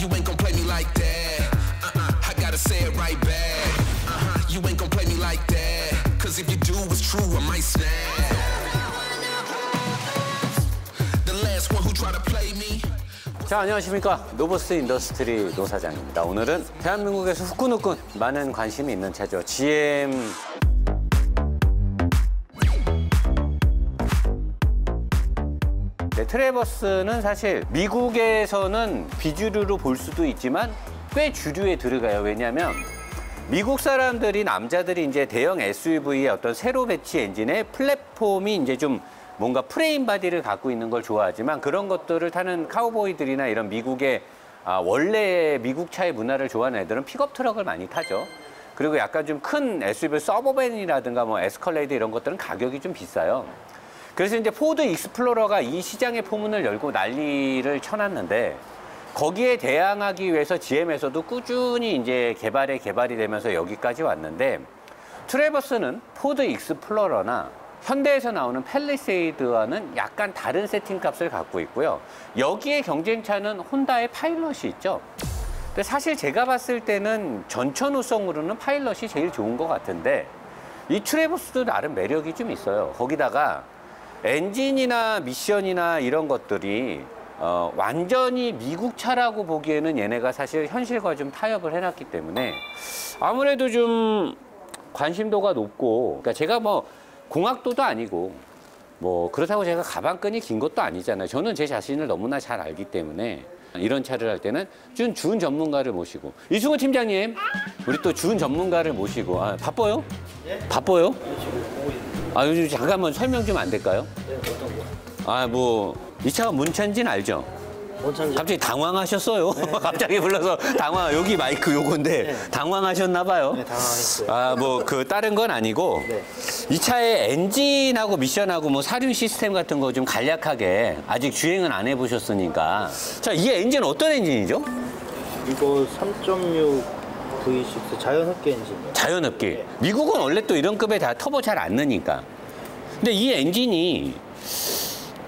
You ain't gonna play me like that. I gotta say it right back. You ain't gonna play me like that. Cause if you do what's true, I might snap. The last one who tried to play me. 자, 안녕하십니까. 노보스 인더스트리 노사장입니다. 오늘은 대한민국에서 후끈후끈 많은 관심이 있는 차죠. GM. 네, 트래버스는 사실 미국에서는 비주류로 볼 수도 있지만 꽤 주류에 들어가요. 왜냐하면 미국 사람들이, 남자들이 이제 대형 SUV의 어떤 세로 배치 엔진의 플랫폼이 이제 좀 뭔가 프레임 바디를 갖고 있는 걸 좋아하지만 그런 것들을 타는 카우보이들이나 이런 미국의 원래 미국 차의 문화를 좋아하는 애들은 픽업 트럭을 많이 타죠. 그리고 약간 좀 큰 SUV 서버밴이라든가 뭐 에스컬레이드 이런 것들은 가격이 좀 비싸요. 그래서 이제 포드 익스플로러가 이 시장의 포문을 열고 난리를 쳐놨는데 거기에 대항하기 위해서 GM에서도 꾸준히 이제 개발이 되면서 여기까지 왔는데 트래버스는 포드 익스플로러나 현대에서 나오는 팰리세이드와는 약간 다른 세팅값을 갖고 있고요. 여기에 경쟁차는 혼다의 파일럿이 있죠. 근데 사실 제가 봤을 때는 전천후성으로는 파일럿이 제일 좋은 것 같은데 이 트래버스도 나름 매력이 좀 있어요. 거기다가 엔진이나 미션이나 이런 것들이 완전히 미국 차라고 보기에는 얘네가 사실 현실과 좀 타협을 해놨기 때문에 아무래도 좀 관심도가 높고, 그러니까 제가 뭐 공학도도 아니고 뭐 그렇다고 제가 가방끈이 긴 것도 아니잖아요. 저는 제 자신을 너무나 잘 알기 때문에 이런 차를 할 때는 준 전문가를 모시고, 이승우 팀장님, 우리 또 준 전문가를 모시고. 바빠요? 예? 바빠요? 요즘 잠깐만 설명 좀 안 될까요? 네, 어떤 거? 뭐 이 차가 문찬진 알죠? 문찬진. 갑자기 당황하셨어요. 네. 갑자기 불러서 여기 마이크 요건데 네. 당황하셨나 봐요. 네, 당황했어요. 뭐 다른 건 아니고 네. 이 차의 엔진하고 미션하고 뭐 사륜 시스템 같은 거 좀 간략하게, 아직 주행은 안 해보셨으니까. 자, 이 엔진 어떤 엔진이죠? 이거 3.6 V6 자연흡기 엔진이에요. 자연흡기. 네. 미국은 원래 또 이런 급에 다 터보 잘 안 넣으니까. 근데 이 엔진이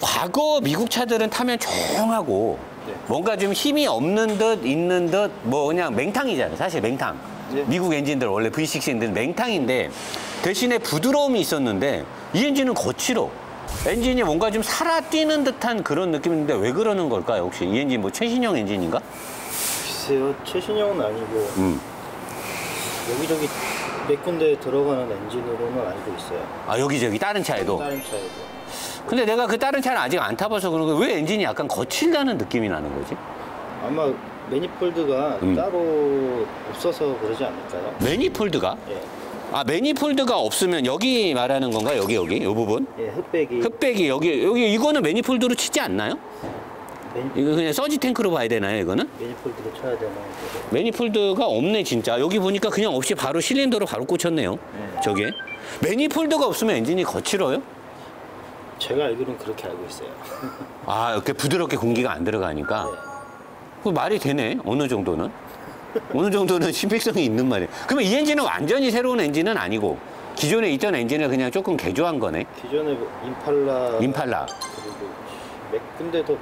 과거 미국 차들은 타면 조용하고 네. 뭔가 좀 힘이 없는 듯 있는 듯 뭐 그냥 맹탕이잖아요. 사실 맹탕. 네. 미국 엔진들 원래 V6 엔진은 맹탕인데 대신에 부드러움이 있었는데 이 엔진은 거칠어. 엔진이 뭔가 좀 살아 뛰는 듯한 그런 느낌인데 왜 그러는 걸까요? 혹시 이 엔진 뭐 최신형 엔진인가? 글쎄요, 최신형은 아니고 여기저기 몇 군데 들어가는 엔진으로는 알고 있어요. 여기저기 다른 차에도? 다른 차에도. 근데 내가 그 다른 차를 아직 안 타봐서 그런 거야. 왜 엔진이 약간 거칠다는 느낌이 나는 거지? 아마 매니폴드가 따로 없어서 그러지 않을까요? 매니폴드가? 예. 매니폴드가 없으면 여기 말하는 건가? 여기 이 부분? 예, 흑백이. 흑백이 여기 이거는 매니폴드로 치지 않나요? 이거 그냥 서지 탱크로 봐야 되나요, 이거는? 매니폴드로 쳐야 되나요? 매니폴드가 없네, 진짜. 여기 보니까 그냥 없이 바로 실린더로 바로 꽂혔네요. 네. 저게. 매니폴드가 없으면 엔진이 거칠어요? 제가 알기로는 그렇게 알고 있어요. 이렇게 부드럽게 공기가 안 들어가니까. 네. 그 말이 되네, 어느 정도는. 어느 정도는 신빙성이 있는 말이에요. 그러면 이 엔진은 완전히 새로운 엔진은 아니고 기존에 있던 엔진을 그냥 조금 개조한 거네. 기존에 임팔라. 그리고 몇 군데 더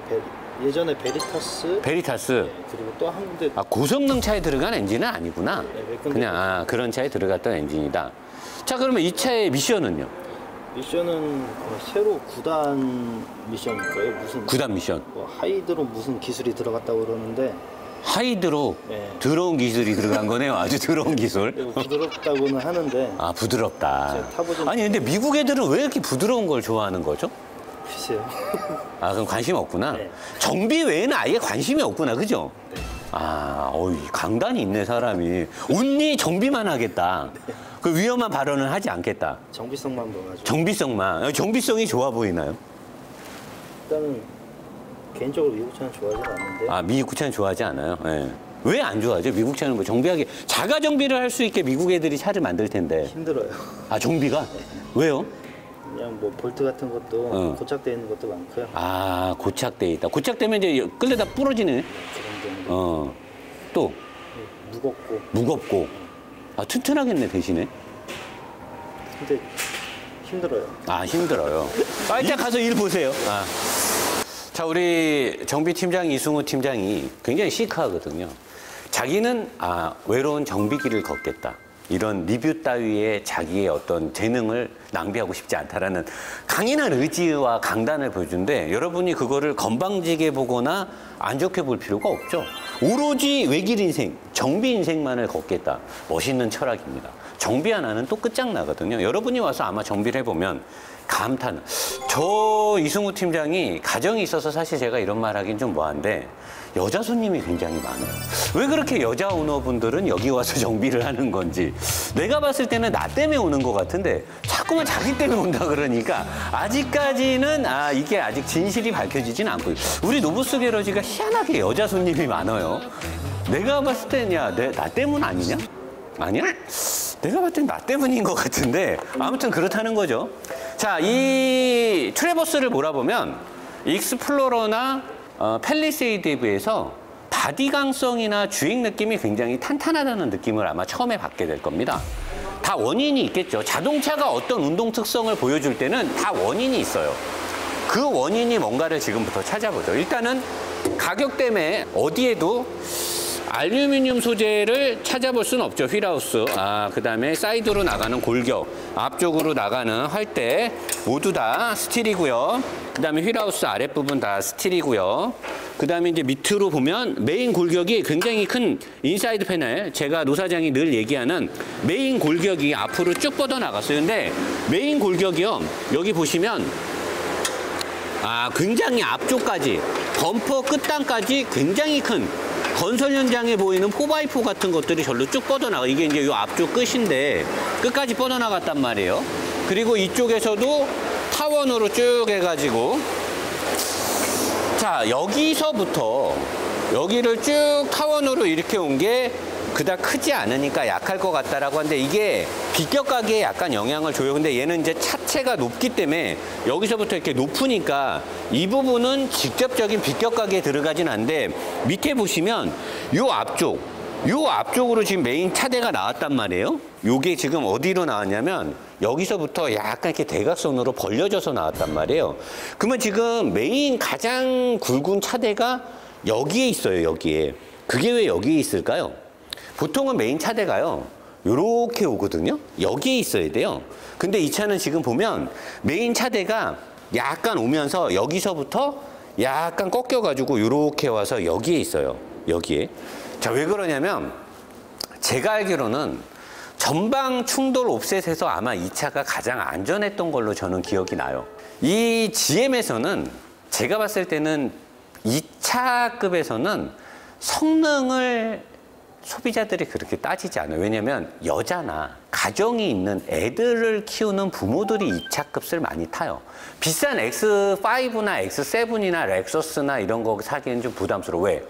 예전에 베리타스. 네, 그리고 또 한 군데. 고성능 차에 들어간 엔진은 아니구나. 네, 몇 군데. 그냥 그런 차에 들어갔던 엔진이다. 자, 그러면 이 차의 미션은요? 미션은 새로 9단 미션일 거예요. 무슨 9단 미션. 하이드로 무슨 기술이 들어갔다고 그러는데. 하이드로 네. 더러운 기술이 들어간 거네요. 아주 더러운 기술. 부드럽다고는 하는데. 부드럽다. 타보진. 아니 근데 미국 애들은 왜 이렇게 부드러운 걸 좋아하는 거죠? 글쎄요. 그럼 관심 없구나. 네. 정비 외에는 아예 관심이 없구나, 그죠? 네. 강단이 있네, 사람이. 온리 정비만 하겠다. 네. 그 위험한 발언은 하지 않겠다. 정비성만 봐가지고. 정비성만. 정비성이 좋아 보이나요? 일단은 개인적으로 미국 차는 좋아하지 않는데. 미국 차는 좋아하지 않아요? 네. 왜 안 좋아하죠? 미국 차는 뭐 정비하기, 자가 정비를 할 수 있게 미국 애들이 차를 만들 텐데. 힘들어요. 정비가? 네. 왜요? 그냥 뭐 볼트 같은 것도 고착되어 있는 것도 많고요. 고착돼 있다. 고착되면 이제 끌려다 부러지네. 그런 경우. 또? 무겁고. 튼튼하겠네, 대신에. 근데 힘들어요. 힘들어요. 일단 가서 일 보세요. 자, 우리 정비팀장 이승우 팀장이 굉장히 시크하거든요. 자기는 외로운 정비길을 걷겠다. 이런 리뷰 따위에 자기의 어떤 재능을 낭비하고 싶지 않다라는 강인한 의지와 강단을 보여주는데 여러분이 그거를 건방지게 보거나 안 좋게 볼 필요가 없죠. 오로지 외길 인생, 정비 인생만을 걷겠다. 멋있는 철학입니다. 정비 하나는 또 끝장나거든요. 여러분이 와서 아마 정비를 해보면 감탄. 저 이승우 팀장이 가정이 있어서 사실 제가 이런 말 하긴 좀 뭐한데 여자 손님이 굉장히 많아요. 왜 그렇게 여자 오너분들은 여기 와서 정비를 하는 건지 내가 봤을 때는 나 때문에 오는 것 같은데 자꾸만 자기 때문에 온다 그러니까 아직까지는 이게 아직 진실이 밝혀지진 않고 우리 노브스 게러지가 희한하게 여자 손님이 많아요. 내가 봤을 때는 나 때문 아니냐? 아니야? 내가 봤을 땐 나 때문인 것 같은데 아무튼 그렇다는 거죠. 자, 이 트래버스를 몰아보면 익스플로러나 팰리세이드에 비해서 바디 강성이나 주행 느낌이 굉장히 탄탄하다는 느낌을 아마 처음에 받게 될 겁니다. 다 원인이 있겠죠. 자동차가 어떤 운동 특성을 보여줄 때는 다 원인이 있어요. 그 원인이 뭔가를 지금부터 찾아보죠. 일단은 가격 때문에 어디에도 알루미늄 소재를 찾아볼 수는 없죠. 휠하우스, 그다음에 사이드로 나가는 골격, 앞쪽으로 나가는 활대 모두 다 스틸이고요. 그다음에 휠하우스 아랫부분 다 스틸이고요. 그다음에 이제 밑으로 보면 메인 골격이 굉장히 큰 인사이드 패널, 제가 노 사장이 늘 얘기하는 메인 골격이 앞으로 쭉 뻗어 나갔어요. 근데 메인 골격이요. 여기 보시면 굉장히 앞쪽까지 범퍼 끝단까지 굉장히 큰 건설 현장에 보이는 4x4 같은 것들이 절로 쭉 뻗어나가. 이게 이제 이 앞쪽 끝인데 끝까지 뻗어나갔단 말이에요. 그리고 이쪽에서도 타원으로 쭉 해가지고 자, 여기서부터 여기를 쭉 타원으로 이렇게 온 게 그닥 크지 않으니까 약할 것 같다라고 하는데 이게 비껴가기에 약간 영향을 줘요. 근데 얘는 이제 차체가 높기 때문에 여기서부터 이렇게 높으니까 이 부분은 직접적인 비껴가기에 들어가진 않는데 밑에 보시면 요 앞쪽으로 지금 메인 차대가 나왔단 말이에요. 요게 지금 어디로 나왔냐면 여기서부터 약간 이렇게 대각선으로 벌려져서 나왔단 말이에요. 그러면 지금 메인 가장 굵은 차대가 여기에 있어요. 여기에. 그게 왜 여기에 있을까요? 보통은 메인 차대가요. 요렇게 오거든요. 여기에 있어야 돼요. 근데 이 차는 지금 보면 메인 차대가 약간 오면서 여기서부터 약간 꺾여가지고 요렇게 와서 여기에 있어요. 여기에. 자, 왜 그러냐면 제가 알기로는 전방 충돌 옵셋에서 아마 이 차가 가장 안전했던 걸로 저는 기억이 나요. 이 GM에서는 제가 봤을 때는 이 차급에서는 성능을 소비자들이 그렇게 따지지 않아요. 왜냐면 여자나 가정이 있는 애들을 키우는 부모들이 이 차 값을 많이 타요. 비싼 X5나 X7이나 렉서스나 이런 거 사기엔 좀 부담스러워. 왜?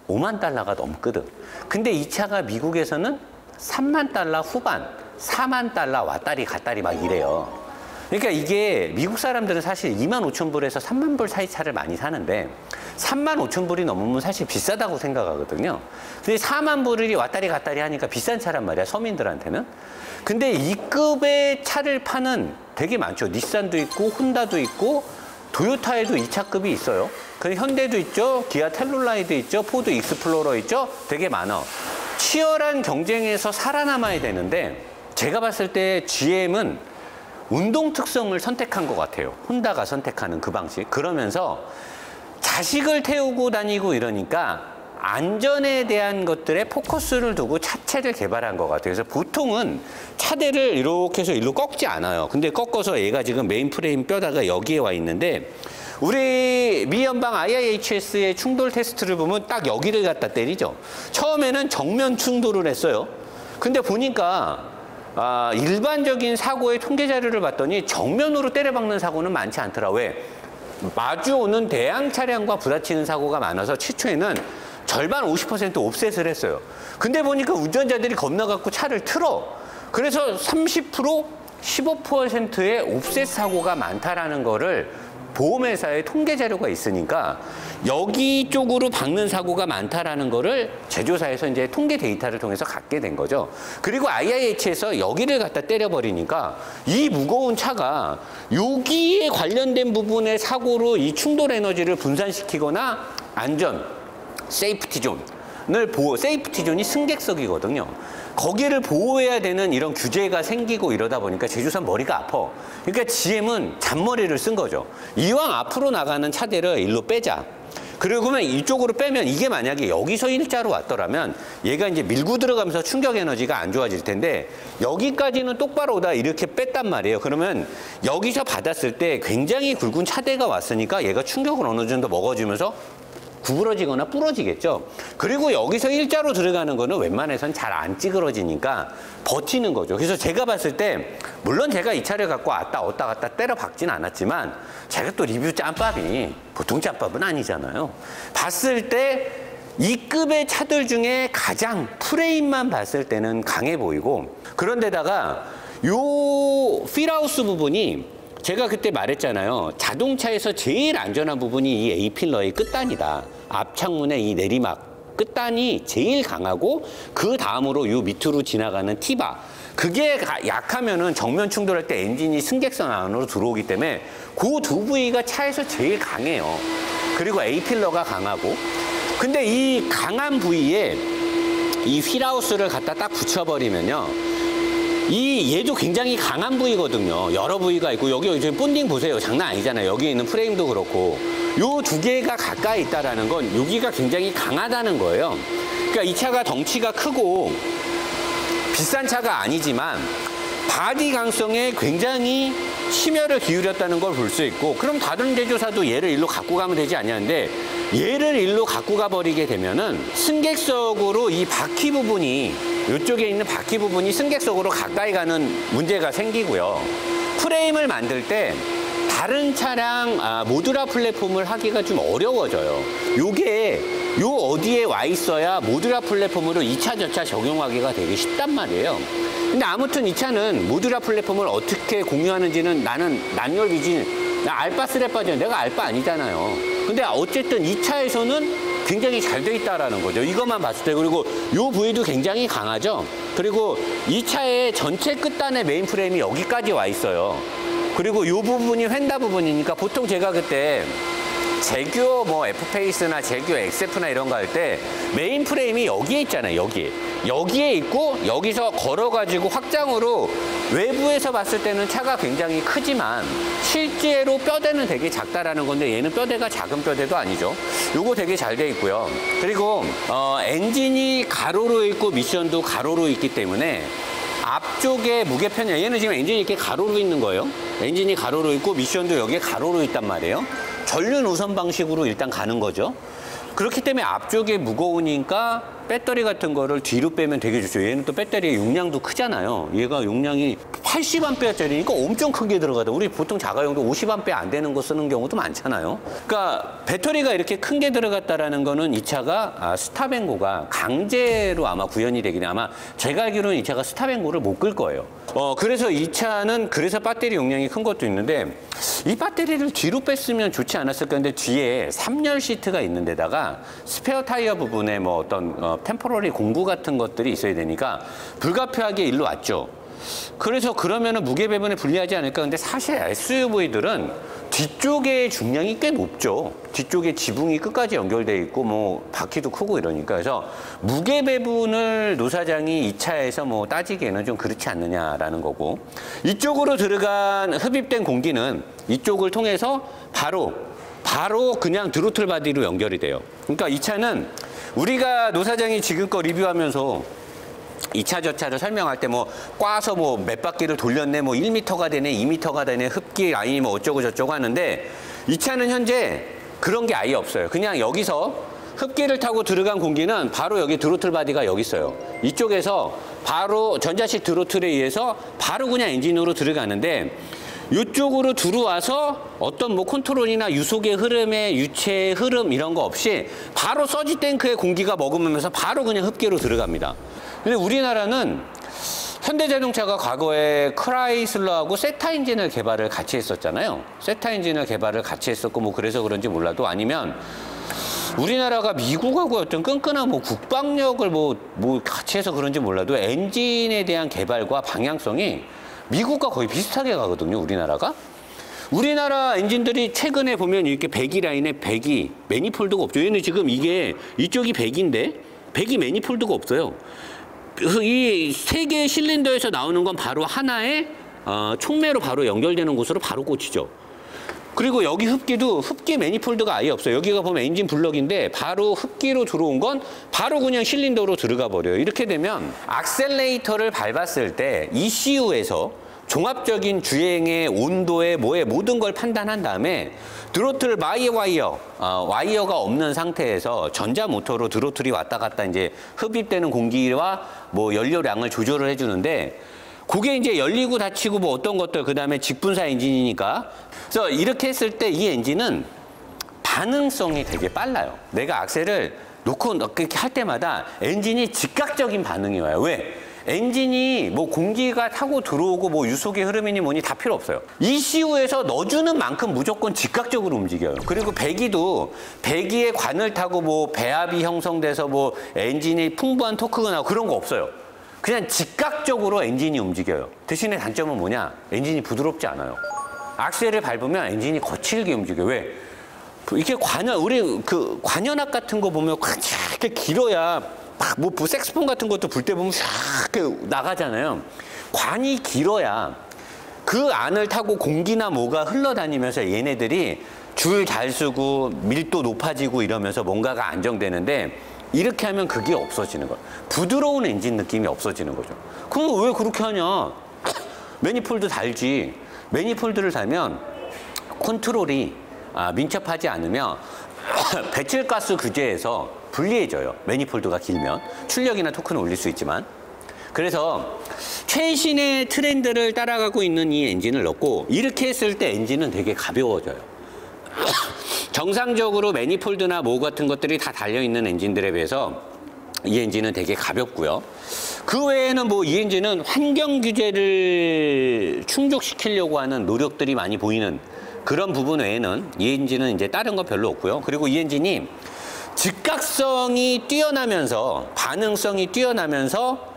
5만 달러가 넘거든. 근데 이 차가 미국에서는 3만 달러 후반, 4만 달러 왔다리 갔다리 막 이래요. 그러니까 이게 미국 사람들은 사실 2만 5천 불에서 3만 불 사이 차를 많이 사는데 3만 5천 불이 넘으면 사실 비싸다고 생각하거든요. 근데 4만 불이 왔다리 갔다리 하니까 비싼 차란 말이야, 서민들한테는. 근데 이 급의 차를 파는 되게 많죠. 닛산도 있고 혼다도 있고 도요타에도 이 차급이 있어요. 그리고 현대도 있죠. 기아 텔룰라이도 있죠. 포드 익스플로러 있죠. 되게 많아. 치열한 경쟁에서 살아남아야 되는데 제가 봤을 때 GM은 운동 특성을 선택한 것 같아요. 혼다가 선택하는 그 방식. 그러면서 자식을 태우고 다니고 이러니까 안전에 대한 것들에 포커스를 두고 차체를 개발한 것 같아요. 그래서 보통은 차대를 이렇게 해서 일로 꺾지 않아요. 근데 꺾어서 얘가 지금 메인 프레임 뼈다가 여기에 와 있는데 우리 미 연방 IIHS의 충돌 테스트를 보면 딱 여기를 갖다 때리죠. 처음에는 정면 충돌을 했어요. 근데 보니까 일반적인 사고의 통계 자료를 봤더니 정면으로 때려박는 사고는 많지 않더라. 왜? 마주오는 대형 차량과 부딪히는 사고가 많아서 최초에는 절반 50% 옵셋을 했어요. 근데 보니까 운전자들이 겁나갖고 차를 틀어. 그래서 30%, 15%의 옵셋 사고가 많다라는 거를 보험회사의 통계 자료가 있으니까 여기 쪽으로 박는 사고가 많다라는 거를 제조사에서 이제 통계 데이터를 통해서 갖게 된 거죠. 그리고 IIH에서 여기를 갖다 때려버리니까 이 무거운 차가 여기에 관련된 부분의 사고로 이 충돌 에너지를 분산시키거나 안전, 세이프티 존을 세이프티 존이 승객석이거든요. 거기를 보호해야 되는 이런 규제가 생기고 이러다 보니까 제조사 머리가 아파. 그러니까 GM은 잔머리를 쓴 거죠. 이왕 앞으로 나가는 차들을 일로 빼자. 그리고 그러면 이쪽으로 빼면 이게 만약에 여기서 일자로 왔더라면 얘가 이제 밀고 들어가면서 충격 에너지가 안 좋아질 텐데 여기까지는 똑바로 오다 이렇게 뺐단 말이에요. 그러면 여기서 받았을 때 굉장히 굵은 차대가 왔으니까 얘가 충격을 어느 정도 먹어주면서 구부러지거나 부러지겠죠. 그리고 여기서 일자로 들어가는 거는 웬만해선 잘 안 찌그러지니까 버티는 거죠. 그래서 제가 봤을 때 물론 제가 이 차를 갖고 왔다 갔다 때려 박진 않았지만 제가 또 리뷰 짬밥이 보통 짬밥은 아니잖아요. 봤을 때 이 급의 차들 중에 가장 프레임만 봤을 때는 강해 보이고 그런데다가 요 필하우스 부분이 제가 그때 말했잖아요. 자동차에서 제일 안전한 부분이 이 A필러의 끝단이다. 앞창문의 이 내리막 끝단이 제일 강하고 그 다음으로 요 밑으로 지나가는 T바. 그게 약하면은 정면 충돌할 때 엔진이 승객선 안으로 들어오기 때문에 그 두 부위가 차에서 제일 강해요. 그리고 A필러가 강하고. 근데 이 강한 부위에 이 휠하우스를 갖다 딱 붙여버리면요. 얘도 굉장히 강한 부위거든요. 여러 부위가 있고 여기 지금 본딩 보세요. 장난 아니잖아요. 여기 있는 프레임도 그렇고 요 두 개가 가까이 있다라는 건 여기가 굉장히 강하다는 거예요. 그러니까 이 차가 덩치가 크고 비싼 차가 아니지만 바디 강성에 굉장히 심혈을 기울였다는 걸 볼 수 있고 그럼 다른 제조사도 얘를 일로 갖고 가면 되지 않냐는데 얘를 일로 갖고 가버리게 되면은 승객석으로 이 바퀴 부분이 이쪽에 있는 바퀴 부분이 승객석으로 가까이 가는 문제가 생기고요. 프레임을 만들 때 다른 차량 모듈화 플랫폼을 하기가 좀 어려워져요. 요게 요 어디에 와 있어야 모듈화 플랫폼으로 2차 저차 적용하기가 되게 쉽단 말이에요. 근데 아무튼 이 차는 모듈화 플랫폼을 어떻게 공유하는지는 나는 난열비진 나 알파 3에 빠져 내가 알파 아니잖아요. 근데 어쨌든 이 차에서는 굉장히 잘 돼 있다라는 거죠. 이것만 봤을 때. 그리고 이 부위도 굉장히 강하죠. 그리고 이 차의 전체 끝단의 메인 프레임이 여기까지 와 있어요. 그리고 이 부분이 휀다 부분이니까 보통 제가 그때 제규어 뭐 F페이스나 제규어 XF나 이런 거 할 때 메인 프레임이 여기에 있잖아요. 여기에 있고 여기서 걸어가지고 확장으로 외부에서 봤을 때는 차가 굉장히 크지만 실제로 뼈대는 되게 작다라는 건데 얘는 뼈대가 작은 뼈대도 아니죠. 요거 되게 잘 돼 있고요. 그리고 엔진이 가로로 있고 미션도 가로로 있기 때문에 앞쪽에 무게 편향 얘는 지금 엔진이 이렇게 가로로 있는 거예요. 엔진이 가로로 있고 미션도 여기에 가로로 있단 말이에요. 전륜 우선 방식으로 일단 가는 거죠. 그렇기 때문에 앞쪽에 무거우니까 배터리 같은 거를 뒤로 빼면 되게 좋죠. 얘는 또 배터리의 용량도 크잖아요. 얘가 용량이 80A짜리니까 엄청 크게 들어가다. 우리 보통 자가용도 50A 안 되는 거 쓰는 경우도 많잖아요. 그러니까 배터리가 이렇게 큰 게 들어갔다라는 거는 이 차가 스탑앤고가 강제로 아마 구현이 되긴 아마 제가 알기로는 이 차가 스탑앤고를 못 끌 거예요. 그래서 이 차는 그래서 배터리 용량이 큰 것도 있는데 이 배터리를 뒤로 뺐으면 좋지 않았을까. 근데 뒤에 3열 시트가 있는 데다가 스페어 타이어 부분에 뭐 어떤 템포러리 공구 같은 것들이 있어야 되니까 불가피하게 일로 왔죠. 그래서 그러면은 무게 배분에 불리하지 않을까. 근데 사실 SUV들은 뒤쪽에 중량이 꽤 높죠. 뒤쪽에 지붕이 끝까지 연결돼 있고 뭐 바퀴도 크고 이러니까. 그래서 무게 배분을 노사장이 이 차에서 뭐 따지기에는 좀 그렇지 않느냐라는 거고, 이쪽으로 들어간 흡입된 공기는 이쪽을 통해서 바로 그냥 드로틀 바디로 연결이 돼요. 그러니까 이 차는 우리가 노사장이 지금껏 리뷰하면서 이 차 저 차를 설명할 때 뭐 꽈서 뭐 몇 바퀴를 돌렸네, 뭐 1m가 되네, 2m가 되네, 흡기 라인이 뭐 어쩌고 저쩌고 하는데 이 차는 현재 그런 게 아예 없어요. 그냥 여기서 흡기를 타고 들어간 공기는 바로 여기 드로틀 바디가 여기 있어요. 이쪽에서 바로 전자식 드로틀에 의해서 바로 그냥 엔진으로 들어가는데, 이쪽으로 들어와서 어떤 뭐 컨트롤이나 유속의 흐름에 유체의 흐름 이런 거 없이 바로 서지 탱크에 공기가 머금으면서 바로 그냥 흡기로 들어갑니다. 근데 우리나라는 현대자동차가 과거에 크라이슬러하고 세타 엔진을 개발을 같이 했었잖아요. 세타 엔진을 개발을 같이 했었고 뭐 그래서 그런지 몰라도 아니면 우리나라가 미국하고 어떤 끈끈한 뭐 국방력을 뭐 같이 해서 그런지 몰라도 엔진에 대한 개발과 방향성이 미국과 거의 비슷하게 가거든요, 우리나라가. 우리나라 엔진들이 최근에 보면 이렇게 배기 라인에 배기, 매니폴드가 없죠. 얘는 지금 이게 이쪽이 배기인데 배기 매니폴드가 없어요. 이 세 개의 실린더에서 나오는 건 바로 하나의 촉매로 바로 연결되는 곳으로 바로 꽂히죠. 그리고 여기 흡기도 흡기 매니폴드가 아예 없어요. 여기가 보면 엔진 블럭인데 바로 흡기로 들어온 건 바로 그냥 실린더로 들어가 버려요. 이렇게 되면 악셀레이터를 밟았을 때 ECU에서 종합적인 주행의 온도에 뭐에 모든 걸 판단한 다음에 드로틀 바이 와이어, 와이어가 없는 상태에서 전자 모터로 드로틀이 왔다 갔다 이제 흡입되는 공기와 뭐 연료량을 조절을 해주는데 그게 이제 열리고 닫히고 뭐 어떤 것들 그다음에 직분사 엔진이니까 그래서 이렇게 했을 때 이 엔진은 반응성이 되게 빨라요. 내가 악셀을 놓고 이렇게 할 때마다 엔진이 즉각적인 반응이 와요. 왜? 엔진이 뭐 공기가 타고 들어오고 뭐 유속의 흐름이니 뭐니 다 필요 없어요. ECU에서 넣어주는 만큼 무조건 즉각적으로 움직여요. 그리고 배기도 배기의 관을 타고 뭐 배압이 형성돼서 뭐 엔진이 풍부한 토크가 나고 그런 거 없어요. 그냥 즉각적으로 엔진이 움직여요. 대신에 단점은 뭐냐? 엔진이 부드럽지 않아요. 악셀을 밟으면 엔진이 거칠게 움직여요. 왜? 이렇게 우리 그 관현악 같은 거 보면 이렇게 길어야 뭐 색스폰 같은 것도 불 때 보면 샥 이렇게 나가잖아요. 관이 길어야 그 안을 타고 공기나 뭐가 흘러다니면서 얘네들이 줄 잘 쓰고 밀도 높아지고 이러면서 뭔가가 안정되는데 이렇게 하면 그게 없어지는 거예요. 부드러운 엔진 느낌이 없어지는 거죠. 그럼 왜 그렇게 하냐? 매니폴드 달지. 매니폴드를 달면 컨트롤이 민첩하지 않으면 배출가스 규제에서 불리해져요. 매니폴드가 길면. 출력이나 토크는 올릴 수 있지만. 그래서 최신의 트렌드를 따라가고 있는 이 엔진을 넣고 이렇게 했을 때 엔진은 되게 가벼워져요. 정상적으로 매니폴드나 뭐 같은 것들이 다 달려있는 엔진들에 비해서 이 엔진은 되게 가볍고요. 그 외에는 뭐 이 엔진은 환경 규제를 충족시키려고 하는 노력들이 많이 보이는 그런 부분 외에는 이 엔진은 이제 다른 거 별로 없고요. 그리고 이 엔진이 즉각성이 뛰어나면서 반응성이 뛰어나면서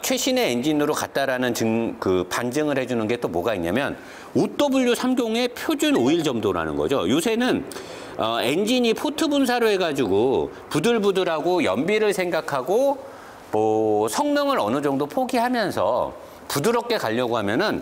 최신의 엔진으로 갔다라는 반증을 해주는 게 또 뭐가 있냐면 OW30의 표준 오일 점도라는 거죠. 요새는 엔진이 포트 분사로 해가지고 부들부들하고 연비를 생각하고 뭐 성능을 어느 정도 포기하면서 부드럽게 가려고 하면은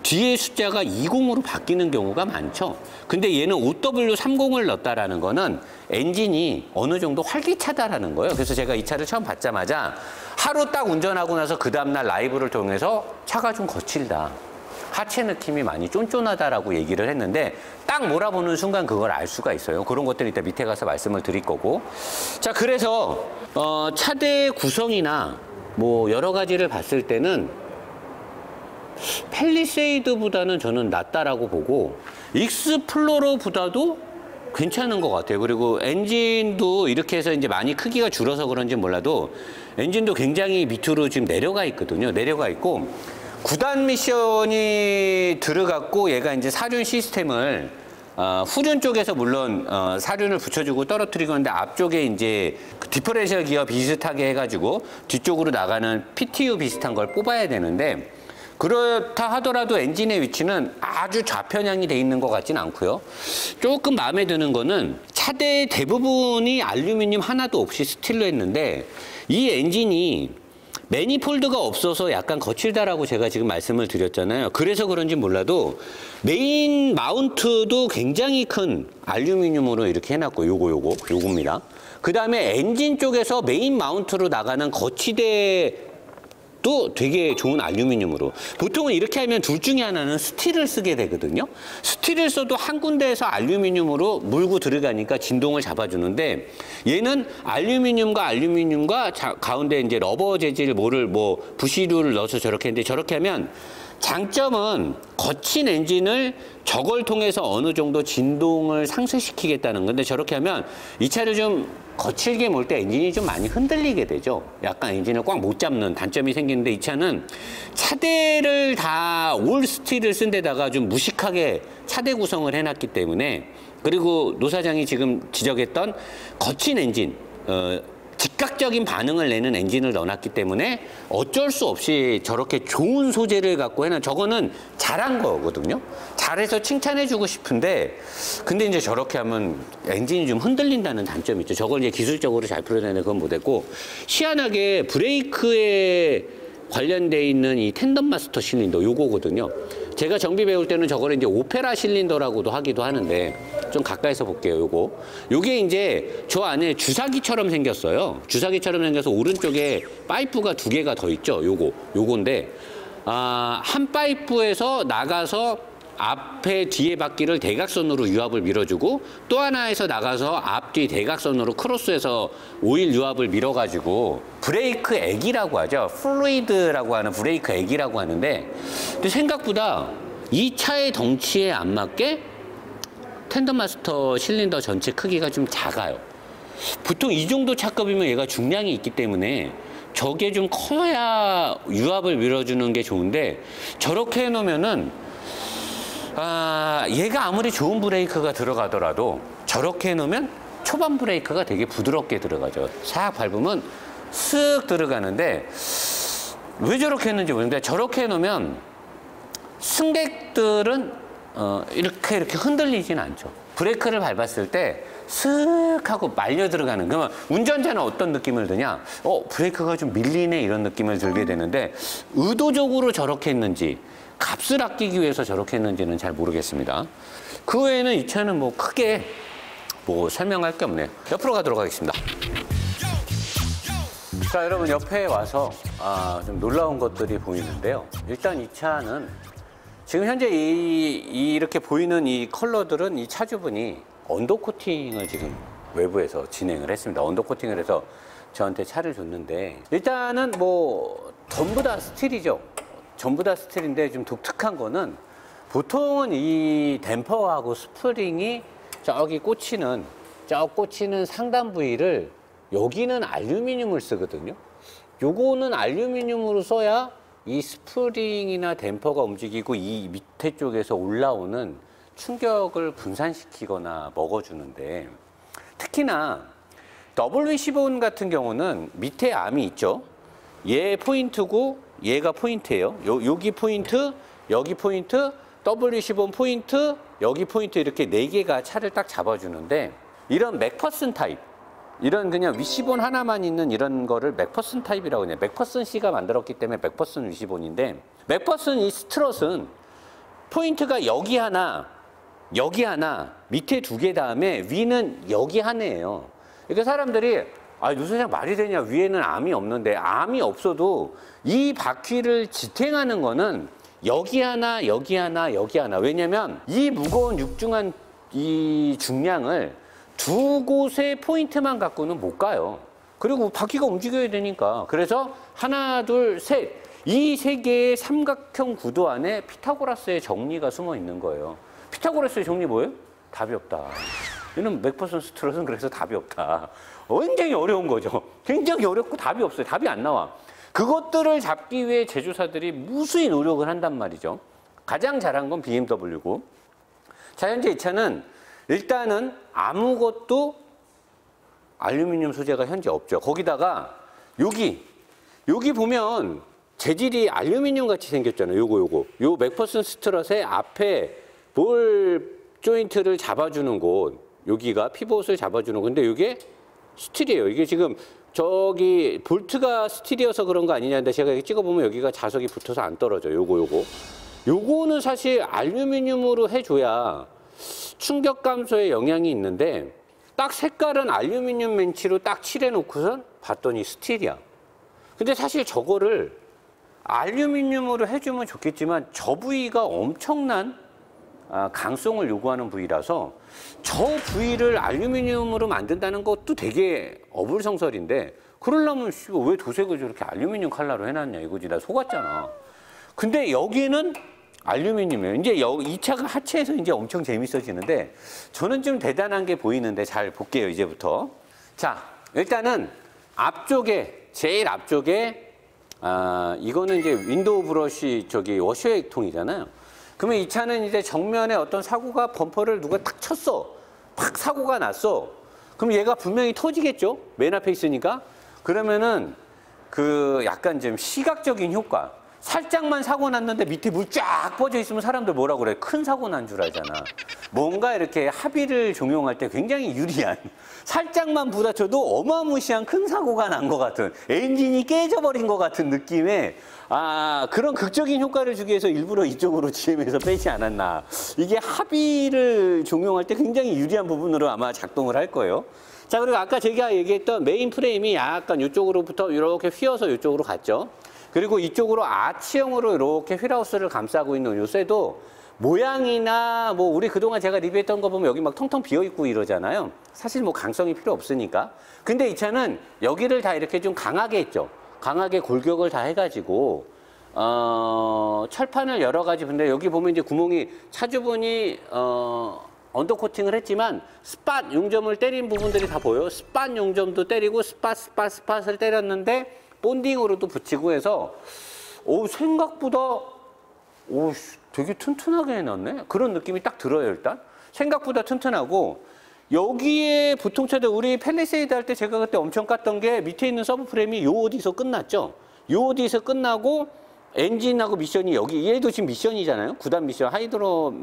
뒤에 숫자가 20으로 바뀌는 경우가 많죠. 근데 얘는 OW30을 넣었다라는 거는 엔진이 어느 정도 활기차다라는 거예요. 그래서 제가 이 차를 처음 받자마자 하루 딱 운전하고 나서 그 다음날 라이브를 통해서 차가 좀 거칠다. 하체 느낌이 많이 쫀쫀하다라고 얘기를 했는데 딱 몰아보는 순간 그걸 알 수가 있어요. 그런 것들은 이따 밑에 가서 말씀을 드릴 거고. 자, 그래서 차대 구성이나 뭐 여러 가지를 봤을 때는 팰리세이드보다는 저는 낫다라고 보고 익스플로러보다도 괜찮은 것 같아요. 그리고 엔진도 이렇게 해서 이제 많이 크기가 줄어서 그런지 몰라도 엔진도 굉장히 밑으로 지금 내려가 있거든요. 내려가 있고 9단 미션이 들어갔고 얘가 이제 사륜 시스템을 후륜 쪽에서 물론 사륜을 붙여주고 떨어뜨리고 하는데 앞쪽에 이제 디퍼렌셜 기어 비슷하게 해가지고 뒤쪽으로 나가는 PTU 비슷한 걸 뽑아야 되는데 그렇다 하더라도 엔진의 위치는 아주 좌편향이 돼 있는 것 같지는 않고요. 조금 마음에 드는 거는 차대 대부분이 알루미늄 하나도 없이 스틸로 했는데 이 엔진이 매니폴드가 없어서 약간 거칠다라고 제가 지금 말씀을 드렸잖아요. 그래서 그런지 몰라도 메인 마운트도 굉장히 큰 알루미늄으로 이렇게 해놨고 요겁니다. 그 다음에 엔진 쪽에서 메인 마운트로 나가는 거치대 또 되게 좋은 알루미늄으로. 보통은 이렇게 하면 둘 중에 하나는 스틸을 쓰게 되거든요. 스틸을 써도 한 군데에서 알루미늄으로 물고 들어가니까 진동을 잡아주는데 얘는 알루미늄과 알루미늄과 가운데 이제 러버 재질 부시류를 넣어서 저렇게 했는데 저렇게 하면 장점은 거친 엔진을 저걸 통해서 어느 정도 진동을 상쇄시키겠다는 건데 저렇게 하면 이 차를 좀 거칠게 몰 때 엔진이 좀 많이 흔들리게 되죠. 약간 엔진을 꽉 못 잡는 단점이 생기는데 이 차는 차대를 다 올 스틸을 쓴 데다가 좀 무식하게 차대 구성을 해놨기 때문에 그리고 노 사장이 지금 지적했던 거친 엔진, 즉각적인 반응을 내는 엔진을 넣어놨기 때문에 어쩔 수 없이 저렇게 좋은 소재를 갖고 해놔. 저거는 잘한 거거든요. 잘해서 칭찬해주고 싶은데 근데 이제 저렇게 하면 엔진이 좀 흔들린다는 단점이 있죠. 저걸 이제 기술적으로 잘 풀어내는 건 못했고 희한하게 브레이크에 관련돼 있는 이 텐덤 마스터 실린더 요거거든요. 제가 정비 배울 때는 저걸 이제 오페라 실린더라고도 하기도 하는데 좀 가까이서 볼게요. 요게 이제 저 안에 주사기처럼 생겼어요. 주사기처럼 생겨서 오른쪽에 파이프가 2개가 더 있죠. 요건데 한 파이프에서 나가서 앞에 뒤에 바퀴를 대각선으로 유압을 밀어주고 또 하나에서 나가서 앞뒤 대각선으로 크로스해서 오일 유압을 밀어가지고 브레이크 액이라고 하죠. 플루이드라고 하는 브레이크 액이라고 하는데 근데 생각보다 이 차의 덩치에 안 맞게 텐덤 마스터 실린더 전체 크기가 좀 작아요. 보통 이 정도 차급이면 얘가 중량이 있기 때문에 저게 좀 커야 유압을 밀어주는 게 좋은데 저렇게 해놓으면은 얘가 아무리 좋은 브레이크가 들어가더라도 저렇게 해놓으면 초반 브레이크가 되게 부드럽게 들어가죠. 싹 밟으면 쓱 들어가는데 왜 저렇게 했는지 모르겠는데 저렇게 해놓으면 승객들은 이렇게 흔들리진 않죠. 브레이크를 밟았을 때 쓱 하고 말려 들어가는. 그러면 운전자는 어떤 느낌을 드냐? 브레이크가 좀 밀리네 이런 느낌을 들게 되는데 의도적으로 저렇게 했는지 값을 아끼기 위해서 저렇게 했는지는 잘 모르겠습니다. 그 외에는 이 차는 뭐 크게 설명할 게 없네요. 옆으로 가도록 하겠습니다. 자, 여러분 옆에 와서 좀 놀라운 것들이 보이는데요. 일단 이 차는 지금 현재 이렇게 보이는 이 컬러들은 이 차주분이 언더코팅을 지금 외부에서 진행을 했습니다. 언더코팅을 해서 저한테 차를 줬는데 일단은 전부 다 스틸이죠. 전부 다 스틸인데 좀 독특한 거는 보통은 이 댐퍼하고 스프링이 저기 꽂히는 상단 부위를 여기는 알루미늄을 쓰거든요. 요거는 알루미늄으로 써야 이 스프링이나 댐퍼가 움직이고 이 밑에 쪽에서 올라오는 충격을 분산시키거나 먹어주는데 특히나 WC-본 같은 경우는 밑에 암이 있죠. 얘 포인트고 얘가 포인트예요. 여기 포인트, 여기 포인트, WC-본 포인트, 여기 포인트 이렇게 4개가 차를 딱 잡아주는데 이런 맥퍼슨 타입, 이런 그냥 위시본 하나만 있는 이런 거를 맥퍼슨 타입이라고 해요. 맥퍼슨 씨가 만들었기 때문에 맥퍼슨 위시본인데 맥퍼슨 이 스트럿은 포인트가 여기 하나, 밑에 2개 다음에 위는 여기 하나예요. 그러니까 사람들이 노 사장 말이 되냐, 위에는 암이 없는데 암이 없어도 이 바퀴를 지탱하는 거는 여기 하나, 여기 하나, 여기 하나. 왜냐면 이 무거운 육중한 이 중량을 2곳의 포인트만 갖고는 못 가요. 그리고 바퀴가 움직여야 되니까. 그래서 하나, 둘, 셋. 이 3개의 삼각형 구도 안에 피타고라스의 정리가 숨어 있는 거예요. 피타고라스의 정리 뭐예요? 답이 없다. 이는 맥퍼슨 스트롯은 그래서 답이 없다. 굉장히 어려운 거죠. 굉장히 어렵고 답이 없어요. 답이 안 나와. 그것들을 잡기 위해 제조사들이 무수히 노력을 한단 말이죠. 가장 잘한 건 BMW고. 자, 현재 이 차는 일단은 아무것도 알루미늄 소재가 현재 없죠. 거기다가 여기 보면 재질이 알루미늄 같이 생겼잖아요. 요 맥퍼슨 스트럿의 앞에 볼 조인트를 잡아주는 곳, 여기가 피봇을 잡아주는 건데 이게 스틸이에요. 이게 지금 저기 볼트가 스틸이어서 그런 거 아니냐는데 제가 여기 찍어보면 여기가 자석이 붙어서 안 떨어져요. 요거는 사실 알루미늄으로 해줘야 충격 감소에 영향이 있는데 딱 색깔은 알루미늄 멘치로 딱 칠해놓고선 봤더니 스틸이야. 근데 사실 저거를 알루미늄으로 해주면 좋겠지만 저 부위가 엄청난 강성을 요구하는 부위라서 저 부위를 알루미늄으로 만든다는 것도 되게 어불성설인데 그러려면 왜 도색을 저렇게 알루미늄 컬러로 해놨냐 이거지. 나 속았잖아. 근데 여기는 알루미늄이에요. 이제 이 차가 하체에서 이제 엄청 재밌어지는데 저는 좀 대단한 게 보이는데 잘 볼게요, 이제부터. 자, 일단은 앞쪽에, 제일 앞쪽에, 이거는 이제 윈도우 브러쉬 워셔액 통이잖아요. 그러면 이 차는 이제 정면에 어떤 사고가 범퍼를 누가 탁 쳤어. 팍 사고가 났어. 그럼 얘가 분명히 터지겠죠? 맨 앞에 있으니까. 그러면은 약간 좀 시각적인 효과. 살짝만 사고 났는데 밑에 물 쫙 뻗어 있으면 사람들 뭐라 그래? 큰 사고 난 줄 알잖아. 뭔가 이렇게 합의를 종용할 때 굉장히 유리한, 살짝만 부딪혀도 어마무시한 큰 사고가 난 것 같은, 엔진이 깨져버린 것 같은 느낌의 그런 극적인 효과를 주기 위해서 일부러 이쪽으로 GM에서 빼지 않았나. 이게 합의를 종용할 때 굉장히 유리한 부분으로 아마 작동을 할 거예요. 자, 그리고 아까 제가 얘기했던 메인 프레임이 약간 이쪽으로부터 이렇게 휘어서 이쪽으로 갔죠. 그리고 이쪽으로 아치형으로 이렇게 휠하우스를 감싸고 있는 요 쇠도 모양이나 우리 그동안 제가 리뷰했던 거 보면 여기 막 텅텅 비어있고 이러잖아요. 사실 강성이 필요 없으니까. 근데 이 차는 여기를 다 이렇게 좀 강하게 했죠. 강하게 골격을 다 해가지고, 철판을 여러 가지, 근데 여기 보면 이제 구멍이, 차주분이, 언더코팅을 했지만 스팟 용점을 때린 부분들이 다 보여요. 스팟 용점도 때리고 스팟을 때렸는데 본딩으로도 붙이고 해서 생각보다 되게 튼튼하게 해놨네. 그런 느낌이 딱 들어요. 일단 생각보다 튼튼하고, 여기에 보통 차들 우리 팰리세이드 할 때 제가 그때 엄청 깠던 게 밑에 있는 서브프레임이 요 어디서 끝났죠. 요 어디서 끝나고 엔진하고 미션이 얘도 지금 미션이잖아요. 9단 미션, 하이드로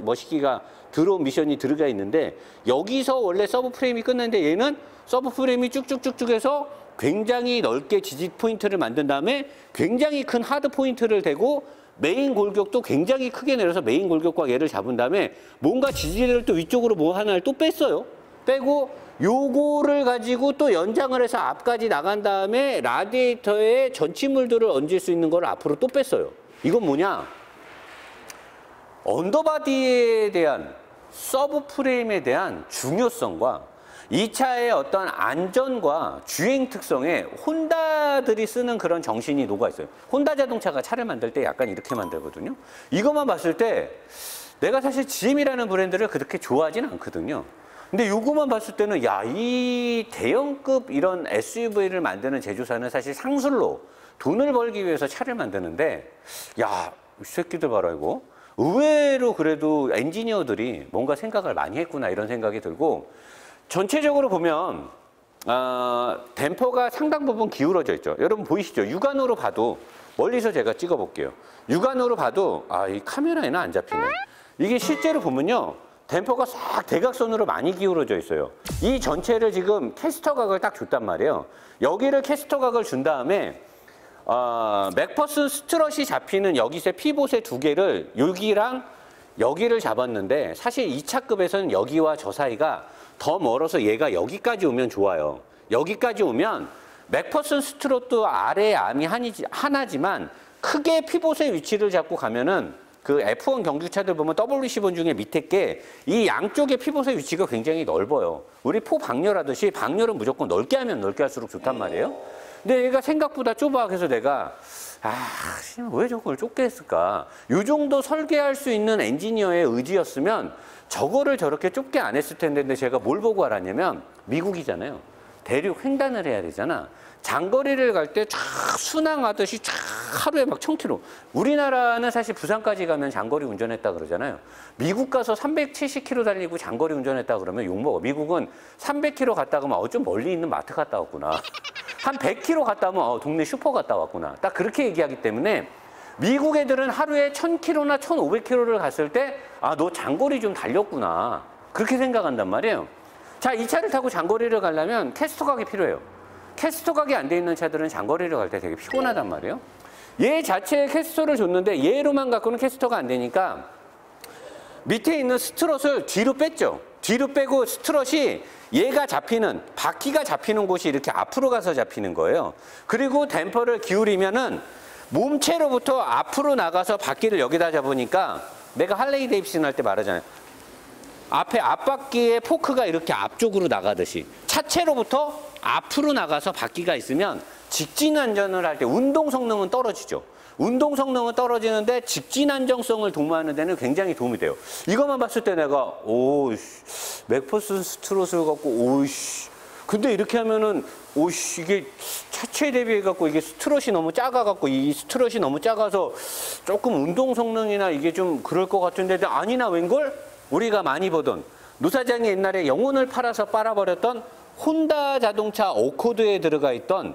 머시기가 들어온 미션이 들어가 있는데, 여기서 원래 서브프레임이 끝났는데 얘는 서브프레임이 쭉쭉쭉쭉 해서 굉장히 넓게 지지 포인트를 만든 다음에 굉장히 큰 하드 포인트를 대고 메인 골격도 굉장히 크게 내려서 메인 골격과 얘를 잡은 다음에 뭔가 지지를 또 위쪽으로 하나를 또 뺐어요. 빼고 요거를 가지고 또 연장을 해서 앞까지 나간 다음에 라디에이터에 전치물들을 얹을 수 있는 걸 앞으로 또 뺐어요. 이건 뭐냐? 언더바디에 대한, 서브프레임에 대한 중요성과 이 차의 어떤 안전과 주행 특성에 혼다들이 쓰는 그런 정신이 녹아있어요. 혼다 자동차가 차를 만들 때 약간 이렇게 만들거든요. 이것만 봤을 때 내가 사실 GM이라는 브랜드를 그렇게 좋아하진 않거든요. 근데 요거만 봤을 때는 이 대형급 이런 SUV를 만드는 제조사는 사실 상술로 돈을 벌기 위해서 차를 만드는데, 이 새끼들 봐라 이거. 의외로 그래도 엔지니어들이 뭔가 생각을 많이 했구나 이런 생각이 들고, 전체적으로 보면 댐퍼가 상당 부분 기울어져 있죠. 여러분 보이시죠? 육안으로 봐도, 멀리서 제가 찍어 볼게요. 육안으로 봐도 이 카메라에는 안 잡히네. 이게 실제로 보면요, 댐퍼가 싹 대각선으로 많이 기울어져 있어요. 이 전체를 지금 캐스터 각을 딱 줬단 말이에요. 여기를 캐스터 각을 준 다음에 맥퍼슨 스트럿이 잡히는 여기서 피봇의 두 개를 여기랑 여기를 잡았는데, 사실 2차급에서는 여기와 저 사이가 더 멀어서 얘가 여기까지 오면 좋아요. 여기까지 오면 맥퍼슨 스트롯도 아래에 암이 하나지만 크게 피봇의 위치를 잡고 가면은 그 F1 경주차들 보면 W10번 중에 밑에 게 이 양쪽의 피봇의 위치가 굉장히 넓어요. 우리 포 방열하듯이 방열은 무조건 넓게 하면 넓게 할수록 좋단 말이에요. 근데 얘가 생각보다 좁아. 그래서 내가 왜 저걸 좁게 했을까? 이 정도 설계할 수 있는 엔지니어의 의지였으면 저거를 저렇게 좁게 안 했을 텐데, 근데 제가 뭘 보고 알았냐면, 미국이잖아요. 대륙 횡단을 해야 되잖아. 장거리를 갈 때 쫙 순항하듯이 쫙 하루에 막 1000km. 우리나라는 사실 부산까지 가면 장거리 운전했다 그러잖아요. 미국 가서 370km 달리고 장거리 운전했다 그러면 욕먹어. 미국은 300km 갔다 가면 좀 멀리 있는 마트 갔다 왔구나. 한 100km 갔다 오면 동네 슈퍼 갔다 왔구나. 딱 그렇게 얘기하기 때문에 미국 애들은 하루에 1000km나 1500km를 갔을 때 너 장거리 좀 달렸구나. 그렇게 생각한단 말이에요. 자, 이 차를 타고 장거리를 가려면 캐스터 각이 필요해요. 캐스터 각이 안 돼 있는 차들은 장거리를 갈 때 되게 피곤하단 말이에요. 얘 자체에 캐스터를 줬는데 얘로만 갖고는 캐스터가 안 되니까 밑에 있는 스트럿을 뒤로 뺐죠. 뒤로 빼고 스트럿이 얘가 잡히는, 바퀴가 잡히는 곳이 이렇게 앞으로 가서 잡히는 거예요. 그리고 댐퍼를 기울이면은 몸체로부터 앞으로 나가서 바퀴를 여기다 잡으니까, 내가 할레이 데이비슨 할 때 말하잖아요. 앞에 앞바퀴의 포크가 이렇게 앞쪽으로 나가듯이 차체로부터 앞으로 나가서 바퀴가 있으면 직진 안전을 할 때 운동 성능은 떨어지죠. 운동 성능은 떨어지는데 직진 안정성을 도모하는 데는 굉장히 도움이 돼요. 이것만 봤을 때 내가 맥퍼슨 스트롯을 갖고 오이씨 근데 이렇게 하면은 오이씨 이게 차체에 대비해 갖고 이게 스트롯이 너무 작아 갖고 이 스트롯이 너무 작아서 조금 운동 성능이나 이게 좀 그럴 것 같은데 아니나 웬걸 우리가 많이 보던 노사장이 옛날에 영혼을 팔아서 빨아버렸던 혼다 자동차 어코드에 들어가 있던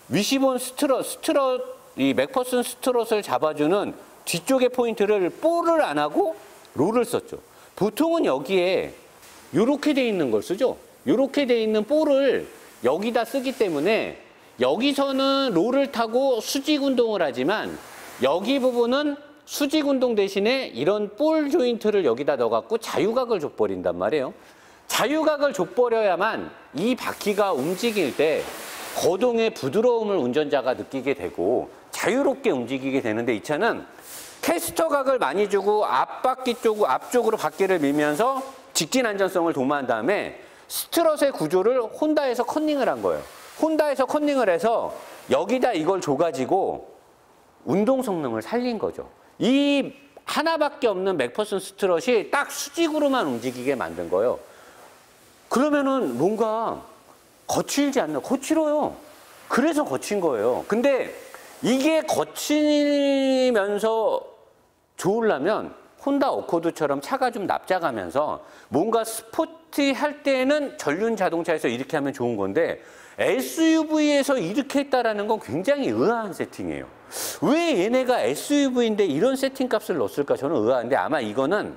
위시본 스트롯 이 맥퍼슨 스트롯을 잡아주는 뒤쪽의 포인트를 볼을 안 하고 롤을 썼죠. 보통은 여기에 이렇게 돼 있는 걸 쓰죠. 이렇게 돼 있는 볼을 여기다 쓰기 때문에 여기서는 롤을 타고 수직 운동을 하지만 여기 부분은 수직 운동 대신에 이런 볼 조인트를 여기다 넣어갖고 자유각을 줘버린단 말이에요. 자유각을 줘버려야만 이 바퀴가 움직일 때 거동의 부드러움을 운전자가 느끼게 되고 자유롭게 움직이게 되는데 이 차는 캐스터각을 많이 주고 앞쪽으로 바퀴를 밀면서 직진 안전성을 도모한 다음에 스트럿의 구조를 혼다에서 컨닝을 한 거예요. 혼다에서 컨닝을 해서 여기다 이걸 줘가지고 운동 성능을 살린 거죠. 이 하나밖에 없는 맥퍼슨 스트럿이 딱 수직으로만 움직이게 만든 거예요. 그러면은 뭔가 거칠지 않나? 거칠어요. 그래서 거친 거예요. 근데 이게 거치면서 좋으려면 혼다 어코드처럼 차가 좀 납작하면서 뭔가 스포티할 때는 전륜 자동차에서 이렇게 하면 좋은 건데 SUV에서 이렇게 했다라는 건 굉장히 의아한 세팅이에요. 왜 얘네가 SUV인데 이런 세팅 값을 넣었을까 저는 의아한데 아마 이거는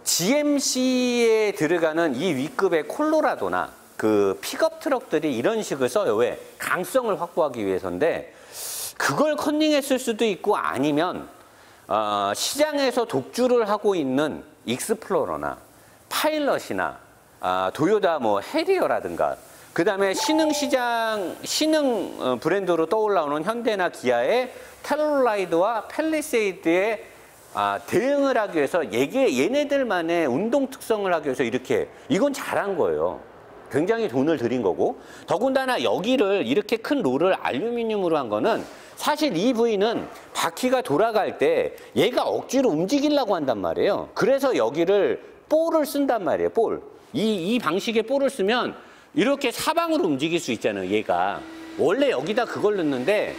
GMC에 들어가는 이 위급의 콜로라도나 그 픽업 트럭들이 이런 식을 써요. 왜? 강성을 확보하기 위해서인데 그걸 컨닝했을 수도 있고 아니면 시장에서 독주를 하고 있는 익스플로러나 파일럿이나 도요타 뭐 해리어라든가 그 다음에 신흥 브랜드로 떠올라오는 현대나 기아의 텔로라이드와 팰리세이드에 대응을 하기 위해서 얘네들만의 운동 특성을 하기 위해서 이렇게 이건 잘한 거예요. 굉장히 돈을 들인 거고 더군다나 여기를 이렇게 큰 롤을 알루미늄으로 한 거는 사실 이 부위는 바퀴가 돌아갈 때 얘가 억지로 움직이려고 한단 말이에요. 그래서 여기를 볼을 쓴단 말이에요. 볼. 이 방식의 볼을 쓰면 이렇게 사방으로 움직일 수 있잖아요. 얘가. 원래 여기다 그걸 넣는데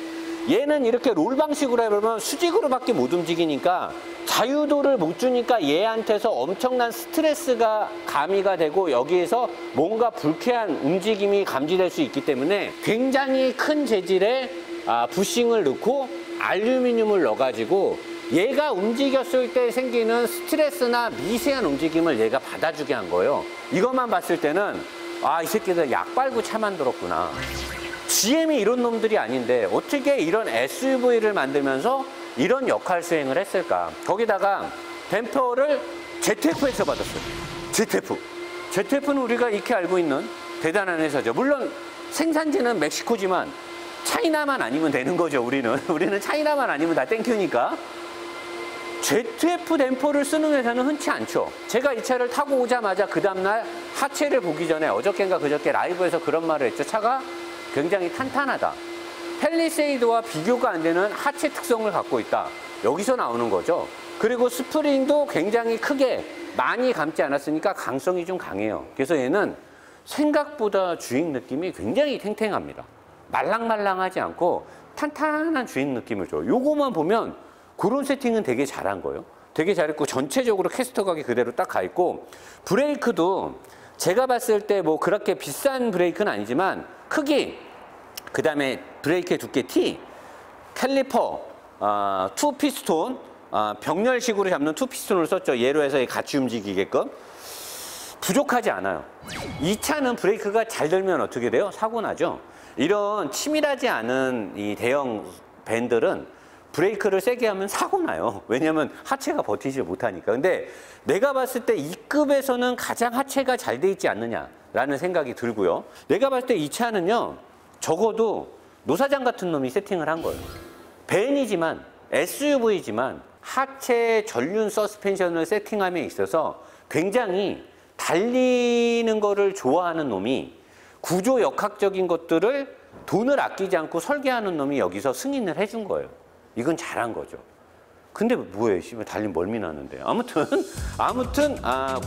얘는 이렇게 롤 방식으로 해보면 수직으로밖에 못 움직이니까 자유도를 못 주니까 얘한테서 엄청난 스트레스가 가미가 되고 여기에서 뭔가 불쾌한 움직임이 감지될 수 있기 때문에 굉장히 큰 재질의 부싱을 넣고 알루미늄을 넣어가지고 얘가 움직였을 때 생기는 스트레스나 미세한 움직임을 얘가 받아주게 한 거예요. 이것만 봤을 때는 이 새끼들 약 빨고 차 만들었구나. GM이 이런 놈들이 아닌데 어떻게 이런 SUV를 만들면서 이런 역할 수행을 했을까? 거기다가 댐퍼를 ZF에서 받았어요. ZF는 우리가 익히 알고 있는 대단한 회사죠. 물론 생산지는 멕시코지만 차이나만 아니면 되는 거죠. 우리는 차이나만 아니면 다 땡큐니까. ZF 댐퍼를 쓰는 회사는 흔치 않죠. 제가 이 차를 타고 오자마자 그 다음날 하체를 보기 전에 어저께인가 그저께 라이브에서 그런 말을 했죠. 차가 굉장히 탄탄하다. 팰리세이드와 비교가 안 되는 하체 특성을 갖고 있다. 여기서 나오는 거죠. 그리고 스프링도 굉장히 크게 많이 감지 않았으니까 강성이 좀 강해요. 그래서 얘는 생각보다 주행 느낌이 굉장히 탱탱합니다. 말랑말랑하지 않고 탄탄한 주행 느낌을 줘요. 요거만 보면 그런 세팅은 되게 잘한 거예요. 되게 잘했고 전체적으로 캐스터각이 그대로 딱 가 있고 브레이크도 제가 봤을 때 뭐 그렇게 비싼 브레이크는 아니지만 크기, 그 다음에 브레이크의 두께 T, 캘리퍼, 투 피스톤, 병렬식으로 잡는 투 피스톤을 썼죠. 얘로 해서 같이 움직이게끔. 부족하지 않아요. 이 차는 브레이크가 잘 들면 어떻게 돼요? 사고 나죠. 이런 치밀하지 않은 이 대형 밴들은 브레이크를 세게 하면 사고 나요. 왜냐하면 하체가 버티지 못하니까. 근데 내가 봤을 때 이 급에서는 가장 하체가 잘 돼 있지 않느냐라는 생각이 들고요. 내가 봤을 때 이 차는요. 적어도 노사장 같은 놈이 세팅을 한 거예요. 밴이지만 SUV지만 하체 전륜 서스펜션을 세팅함에 있어서 굉장히 달리는 거를 좋아하는 놈이 구조 역학적인 것들을 돈을 아끼지 않고 설계하는 놈이 여기서 승인을 해준 거예요. 이건 잘한 거죠. 근데 뭐예요? 씨발 달린 멀미 나는데. 아무튼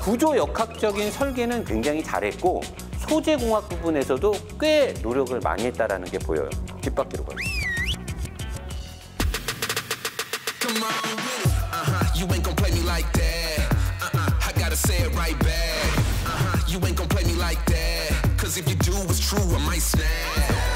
구조 역학적인 설계는 굉장히 잘했고 소재 공학 부분에서도 꽤 노력을 많이 했다라는 게 보여요. 뒷바퀴로 가요. Come on with it. You ain't gon' play me like that. I gotta say it right back. You ain't gon' play me like that. Cause if you do what's true, I might snap.